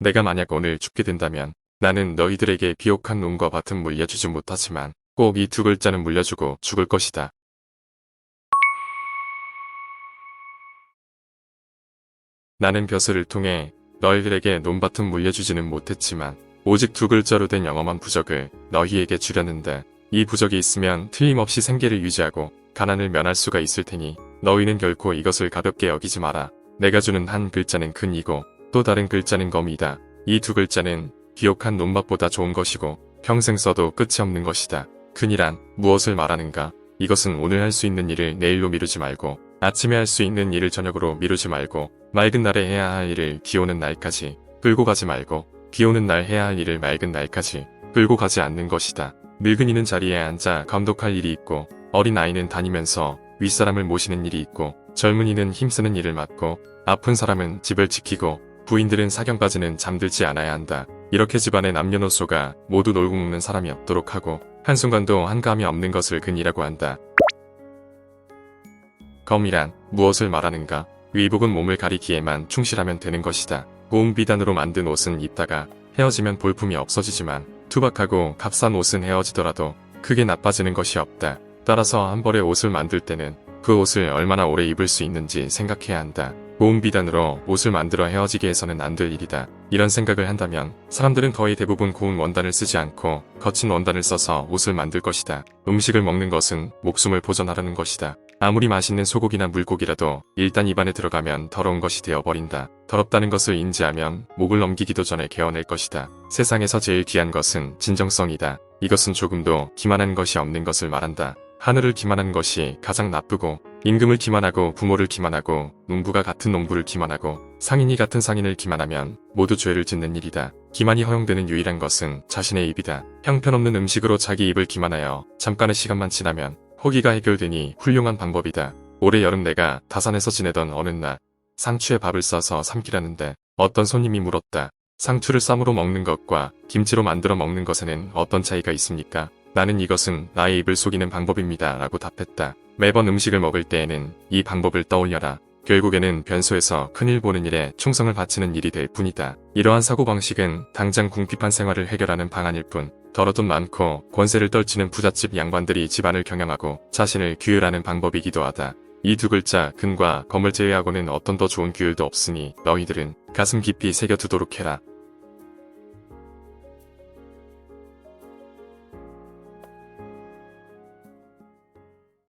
내가 만약 오늘 죽게 된다면 나는 너희들에게 비옥한 놈과 밭은 물려주지 못하지만 꼭 이 두 글자는 물려주고 죽을 것이다. 나는 벼슬을 통해 너희들에게 논밭은 물려주지는 못했지만 오직 두 글자로 된 영험한 부적을 너희에게 주려는데 이 부적이 있으면 틀림없이 생계를 유지하고 가난을 면할 수가 있을 테니 너희는 결코 이것을 가볍게 여기지 마라. 내가 주는 한 글자는 근이고 또 다른 글자는 검이다. 이 두 글자는 비옥한 논밭보다 좋은 것이고 평생 써도 끝이 없는 것이다. 근이란 무엇을 말하는가? 이것은 오늘 할 수 있는 일을 내일로 미루지 말고 아침에 할 수 있는 일을 저녁으로 미루지 말고 맑은 날에 해야 할 일을 비 오는 날까지 끌고 가지 말고 비 오는 날 해야 할 일을 맑은 날까지 끌고 가지 않는 것이다. 늙은이는 자리에 앉아 감독할 일이 있고 어린 아이는 다니면서 윗사람을 모시는 일이 있고 젊은이는 힘쓰는 일을 맡고 아픈 사람은 집을 지키고 부인들은 사경까지는 잠들지 않아야 한다. 이렇게 집안의 남녀노소가 모두 놀고 먹는 사람이 없도록 하고 한순간도 한감이 없는 것을 근이라고 한다. 검이란 무엇을 말하는가? 의복은 몸을 가리기에만 충실하면 되는 것이다. 고운 비단으로 만든 옷은 입다가 헤어지면 볼품이 없어지지만 투박하고 값싼 옷은 헤어지더라도 크게 나빠지는 것이 없다. 따라서 한 벌의 옷을 만들 때는 그 옷을 얼마나 오래 입을 수 있는지 생각해야 한다. 고운 비단으로 옷을 만들어 헤어지게 해서는 안 될 일이다. 이런 생각을 한다면 사람들은 거의 대부분 고운 원단을 쓰지 않고 거친 원단을 써서 옷을 만들 것이다. 음식을 먹는 것은 목숨을 보존하려는 것이다. 아무리 맛있는 소고기나 물고기라도 일단 입안에 들어가면 더러운 것이 되어버린다. 더럽다는 것을 인지하면 목을 넘기기도 전에 개어낼 것이다. 세상에서 제일 귀한 것은 진정성이다. 이것은 조금도 기만한 것이 없는 것을 말한다. 하늘을 기만한 것이 가장 나쁘고 임금을 기만하고 부모를 기만하고 농부가 같은 농부를 기만하고 상인이 같은 상인을 기만하면 모두 죄를 짓는 일이다. 기만이 허용되는 유일한 것은 자신의 입이다. 형편없는 음식으로 자기 입을 기만하여 잠깐의 시간만 지나면 호기가 해결되니 훌륭한 방법이다. 올해 여름 내가 다산에서 지내던 어느 날 상추에 밥을 싸서 삼키라는데 어떤 손님이 물었다. 상추를 쌈으로 먹는 것과 김치로 만들어 먹는 것에는 어떤 차이가 있습니까? 나는 이것은 나의 입을 속이는 방법입니다 라고 답했다. 매번 음식을 먹을 때에는 이 방법을 떠올려라. 결국에는 변소에서 큰일 보는 일에 충성을 바치는 일이 될 뿐이다. 이러한 사고방식은 당장 궁핍한 생활을 해결하는 방안일 뿐 더러 돈 많고 권세를 떨치는 부잣집 양반들이 집안을 경영하고 자신을 규율하는 방법이기도 하다. 이 두 글자 근과 검을 제외하고는 어떤 더 좋은 규율도 없으니 너희들은 가슴 깊이 새겨두도록 해라.